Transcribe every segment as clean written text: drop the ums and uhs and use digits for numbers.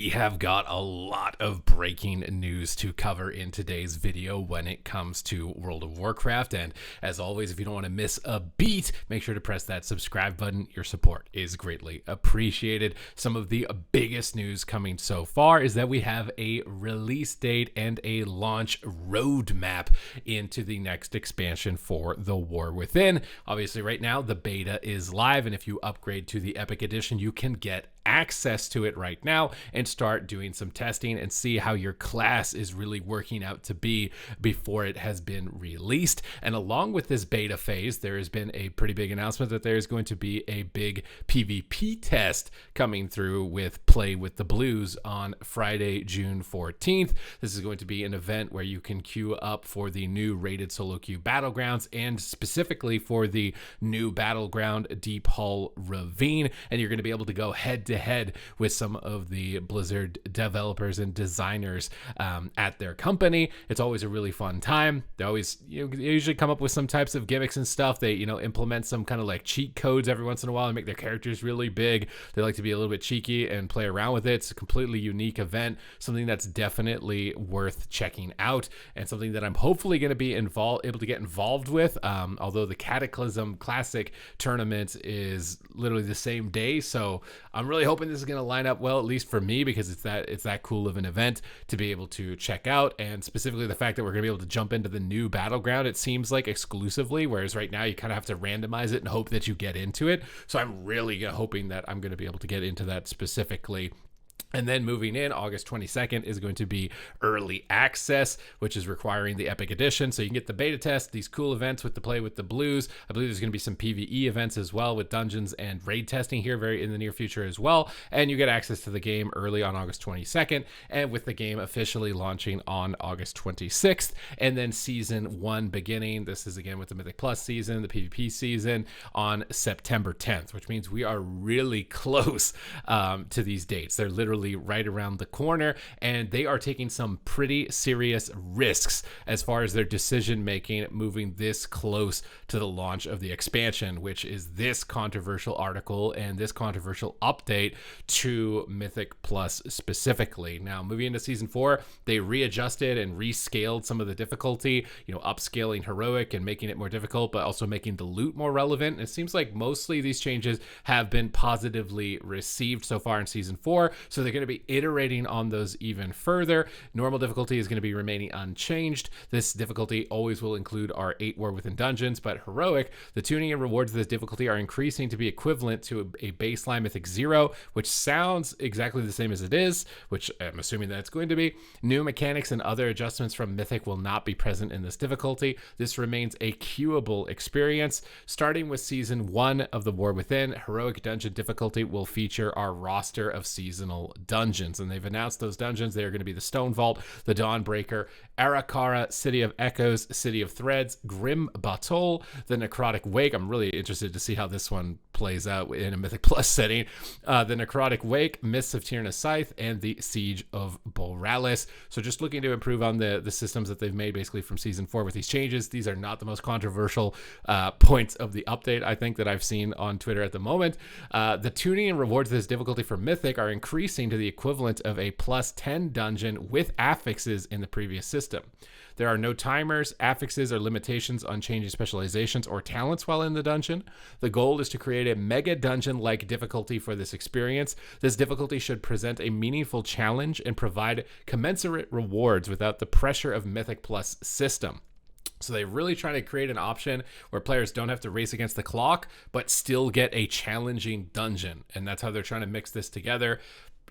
We have got a lot of breaking news to cover in today's video when it comes to World of Warcraft. And as always, if you don't want to miss a beat, make sure to press that subscribe button. Your support is greatly appreciated. Some of the biggest news coming so far is that we have a release date and a launch roadmap into the next expansion for The War Within. Obviously, right now, the beta is live, and if you upgrade to the Epic Edition, you can get access to it right now and start doing some testing and see how your class is really working out to be before it has been released. And along with this beta phase, there has been a pretty big announcement that there's going to be a big PvP test coming through with Play with the Blues on Friday, June 14th. This is going to be an event where you can queue up for the new rated solo queue battlegrounds and specifically for the new battleground Deep Hull Ravine, and you're going to be able to go head to head with some of the Blizzard developers and designers at their company. It's always a really fun time. They always they usually come up with some types of gimmicks and stuff. They implement some kind of like cheat codes every once in a while and make their characters really big. They like to be a little bit cheeky and play around with it. It's a completely unique event, something that's definitely worth checking out and something that I'm hopefully going to be able to get involved with, although the Cataclysm Classic tournament is literally the same day, so I'm really hoping this is going to line up well, at least for me, because it's that cool of an event to be able to check out. And specifically the fact that we're going to be able to jump into the new battleground, it seems like exclusively, whereas right now you kind of have to randomize it and hope that you get into it. So I'm really hoping that I'm going to be able to get into that specifically. And then moving in, August 22nd is going to be early access, which is requiring the Epic Edition. So you can get the beta test, these cool events with the Play with the Blues. I believe there's going to be some PvE events as well with dungeons and raid testing here very in the near future as well. And you get access to the game early on August 22nd, and with the game officially launching on August 26th. And then Season 1 beginning. This is again with the Mythic Plus season, the PvP season, on September 10th, which means we are really close to these dates. They're literally right around the corner, and they are taking some pretty serious risks as far as their decision making moving this close to the launch of the expansion, which is this controversial article and this controversial update to Mythic Plus specifically. Now, moving into Season 4, they readjusted and rescaled some of the difficulty, upscaling heroic and making it more difficult, but also making the loot more relevant. And it seems like mostly these changes have been positively received so far in Season 4, so they're going to be iterating on those even further. Normal difficulty is going to be remaining unchanged. This difficulty always will include our 8 War Within dungeons, but heroic, the tuning and rewards of this difficulty are increasing to be equivalent to a baseline Mythic 0, which sounds exactly the same as it is, which I'm assuming that it's going to be. New mechanics and other adjustments from Mythic will not be present in this difficulty. This remains a queuable experience. Starting with Season 1 of The War Within, heroic dungeon difficulty will feature our roster of seasonal dungeons, and they've announced those dungeons. They are going to be the Stone Vault, the Dawnbreaker, Arakara, City of Echoes, City of Threads, Grim Batol, the Necrotic Wake. I'm really interested to see how this one plays out in a Mythic Plus setting. The Necrotic Wake, Mists of Tyrna Scythe, and the Siege of Borealis. So just looking to improve on the systems that they've made basically from Season 4 with these changes. These are not the most controversial points of the update, I think, that I've seen on Twitter at the moment. The tuning and rewards of this difficulty for Mythic are increasing to the equivalent of a plus 10 dungeon with affixes in the previous system. There are no timers, affixes, or limitations on changing specializations or talents while in the dungeon. The goal is to create a mega dungeon-like difficulty for this experience. This difficulty should present a meaningful challenge and provide commensurate rewards without the pressure of Mythic Plus system. So they're really trying to create an option where players don't have to race against the clock, but still get a challenging dungeon. And that's how they're trying to mix this together.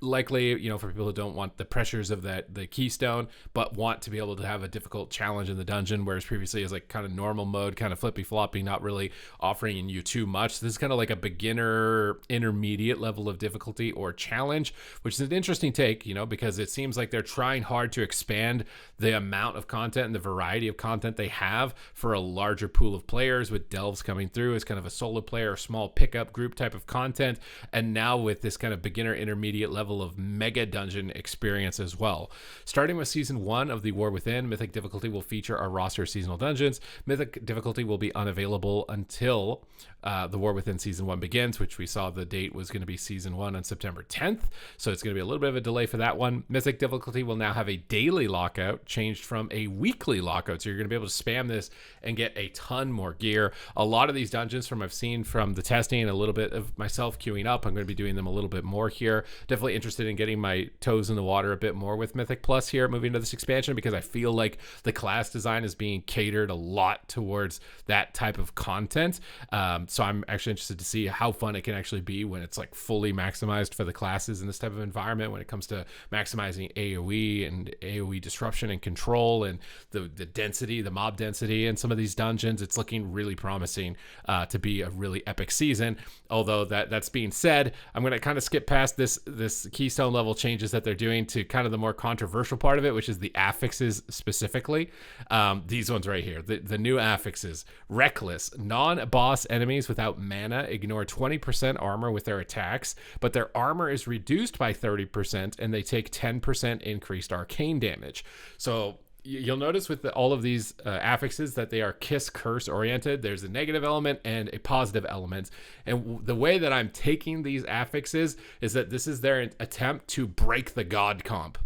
Likely, for people who don't want the pressures of the keystone, but want to be able to have a difficult challenge in the dungeon, whereas previously it was like kind of normal mode, kind of flippy floppy, not really offering you too much. This is kind of like a beginner intermediate level of difficulty or challenge, which is an interesting take, because it seems like they're trying hard to expand the amount of content and the variety of content they have for a larger pool of players, with delves coming through as kind of a solo player or small pickup group type of content. And now with this kind of beginner intermediate level level of mega dungeon experience as well. Starting with Season 1 of the War Within, Mythic difficulty will feature our roster of seasonal dungeons. Mythic difficulty will be unavailable until the War Within Season 1 begins, which we saw the date was going to be Season 1 on September 10th, so it's going to be a little bit of a delay for that one. Mythic difficulty will now have a daily lockout, changed from a weekly lockout, so you're going to be able to spam this and get a ton more gear. A lot of these dungeons from I've seen from the testing and a little bit of myself queuing up, I'm going to be doing them a little bit more here. Definitely interested in getting my toes in the water a bit more with Mythic Plus here, moving to this expansion, because I feel like the class design is being catered a lot towards that type of content. So I'm actually interested to see how fun it can actually be when it's like fully maximized for the classes in this type of environment, when it comes to maximizing AoE and AoE disruption and control and the density, the mob density in some of these dungeons. It's looking really promising to be a really epic season. Although that's being said, I'm going to kind of skip past this keystone level changes that they're doing to kind of the more controversial part of it, which is the affixes specifically. These ones right here, the new affixes: reckless, non-boss enemies without mana ignore 20% armor with their attacks, but their armor is reduced by 30% and they take 10% increased arcane damage. So you'll notice with all of these affixes that they are kiss curse oriented. There's a negative element and a positive element. And the way that I'm taking these affixes is that this is their attempt to break the god comp.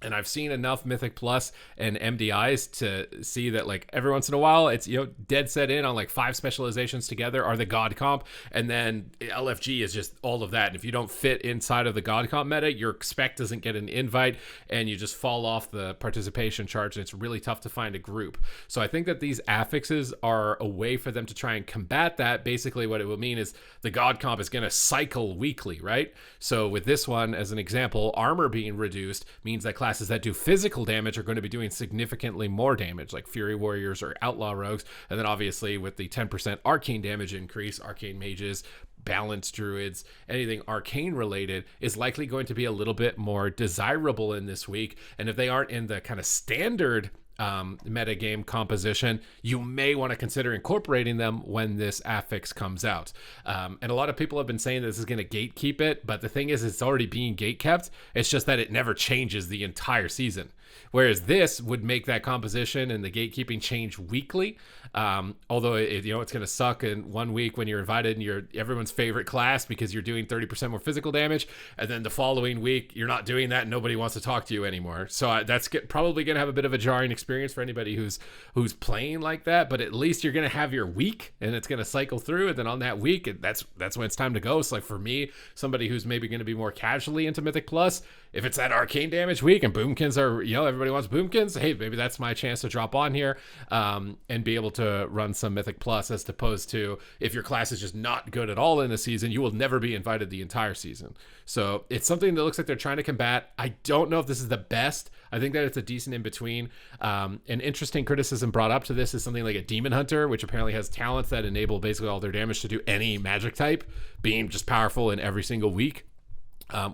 And I've seen enough Mythic Plus and MDIs to see that, like, every once in a while, it's, dead set in on like 5 specializations together are the God comp, and then LFG is just all of that. And if you don't fit inside of the God comp meta, your spec doesn't get an invite, and you just fall off the participation charts, and it's really tough to find a group. So I think that these affixes are a way for them to try and combat that. Basically, what it will mean is the God comp is going to cycle weekly, right? So with this one, as an example, armor being reduced means that classes that do physical damage are going to be doing significantly more damage, like Fury Warriors or Outlaw Rogues. And then obviously with the 10% arcane damage increase, Arcane Mages, Balanced Druids, anything arcane related is likely going to be a little bit more desirable in this week. And if they aren't in the kind of standard metagame composition, you may want to consider incorporating them when this affix comes out. And a lot of people have been saying this is going to gatekeep it, but the thing is, it's already being gatekept. It's just that it never changes the entire season. Whereas this would make that composition and the gatekeeping change weekly. Although it's going to suck in 1 week when you're invited and you're everyone's favorite class because you're doing 30% more physical damage, and then the following week you're not doing that and nobody wants to talk to you anymore. So that's probably going to have a bit of a jarring experience for anybody who's playing like that. But at least you're going to have your week, and it's going to cycle through, and then on that week, that's when it's time to go. So like for me, somebody who's maybe going to be more casually into Mythic Plus, if it's that arcane damage week and boomkins are, everybody wants boomkins, hey, maybe that's my chance to drop on here and be able to run some Mythic Plus, as opposed to if your class is just not good at all in the season, you will never be invited the entire season. So it's something that looks like they're trying to combat. I don't know if this is the best. I think that it's a decent in between. An interesting criticism brought up to this is something like a Demon Hunter, which apparently has talents that enable basically all their damage to do any magic type, being just powerful in every single week.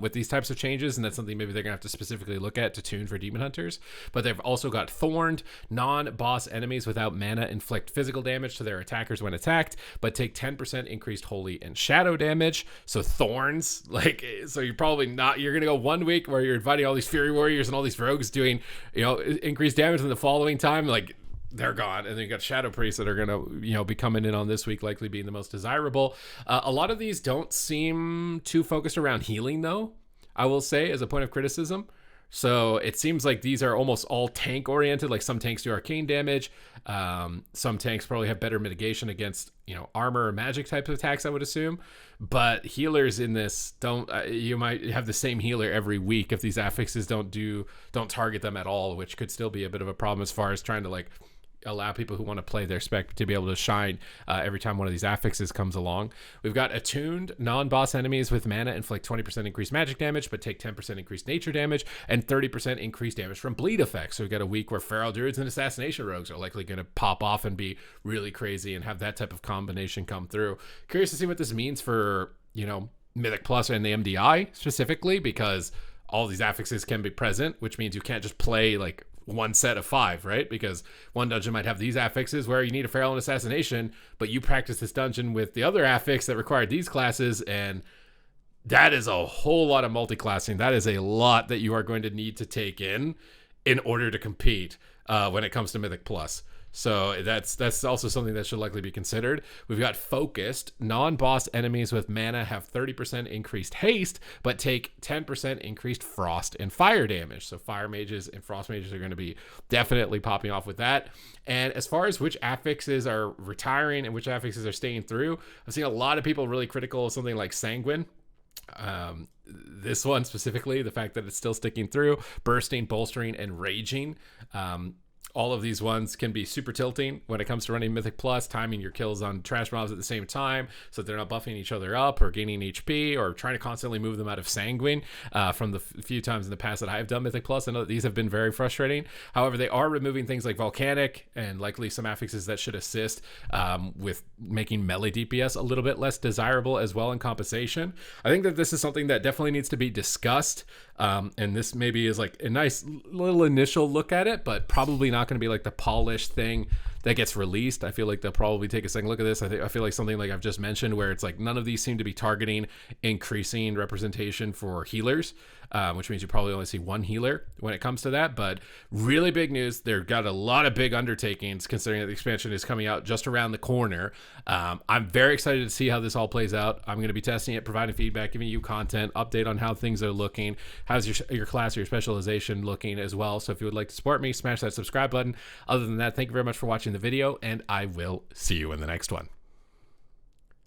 With these types of changes, and that's something maybe they're gonna have to specifically look at to tune for Demon Hunters. But they've also got Thorned. Non-boss enemies without mana inflict physical damage to their attackers when attacked, but take 10% increased holy and shadow damage. So Thorns, so you're probably not, you're gonna go 1 week where you're inviting all these Fury Warriors and all these rogues doing increased damage, and the following time they're gone. And then you got Shadow Priests that are gonna be coming in on this week, likely being the most desirable. A lot of these don't seem too focused around healing, though, I will say, as a point of criticism. So it seems like these are almost all tank oriented. Like some tanks do arcane damage, some tanks probably have better mitigation against armor or magic type of attacks, I would assume. But healers in this don't, you might have the same healer every week if these affixes don't target them at all, which could still be a bit of a problem as far as trying to allow people who want to play their spec to be able to shine every time one of these affixes comes along. We've got Attuned. Non-boss enemies with mana inflict 20% increased magic damage, but take 10% increased nature damage and 30% increased damage from bleed effects. So we've got a week where Feral Druids and Assassination Rogues are likely going to pop off and be really crazy and have that type of combination come through. Curious to see what this means for, Mythic Plus and the MDI specifically, because all these affixes can be present, which means you can't just play one set of 5, right? Because one dungeon might have these affixes where you need a Feral and Assassination, but you practice this dungeon with the other affix that required these classes, and That is a whole lot of multi-classing. That is a lot that you are going to need to take in order to compete when it comes to Mythic Plus. So that's also something that should likely be considered. We've got focused. Non-boss enemies with mana have 30% increased haste, but take 10% increased frost and fire damage. So fire mages and frost mages are going to be definitely popping off with that. And as far as which affixes are retiring and which affixes are staying through, I've seen a lot of people really critical of something like Sanguine. This one specifically, the fact that it's still sticking through, bursting, bolstering, and raging. All of these ones can be super tilting when it comes to running Mythic Plus, timing your kills on trash mobs at the same time so that they're not buffing each other up or gaining HP or trying to constantly move them out of Sanguine. From the few times in the past that I've done Mythic Plus, I know that these have been very frustrating. However, they are removing things like Volcanic and likely some affixes that should assist with making melee DPS a little bit less desirable as well in compensation. I think that this is something that definitely needs to be discussed. And this maybe is like a nice little initial look at it, but probably not going to be like the polished thing that gets released. I feel like they'll probably take a second look at this. I feel like something like I've just mentioned, where it's like none of these seem to be targeting increasing representation for healers, which means you probably only see one healer when it comes to that. But really big news. They've got a lot of big undertakings considering that the expansion is coming out just around the corner. I'm very excited to see how this all plays out. I'm going to be testing it, providing feedback, giving you content, update on how things are looking. How's your class or your specialization looking as well? So if you would like to support me, smash that subscribe button. Other than that, thank you very much for watching the video, and I will see you in the next one.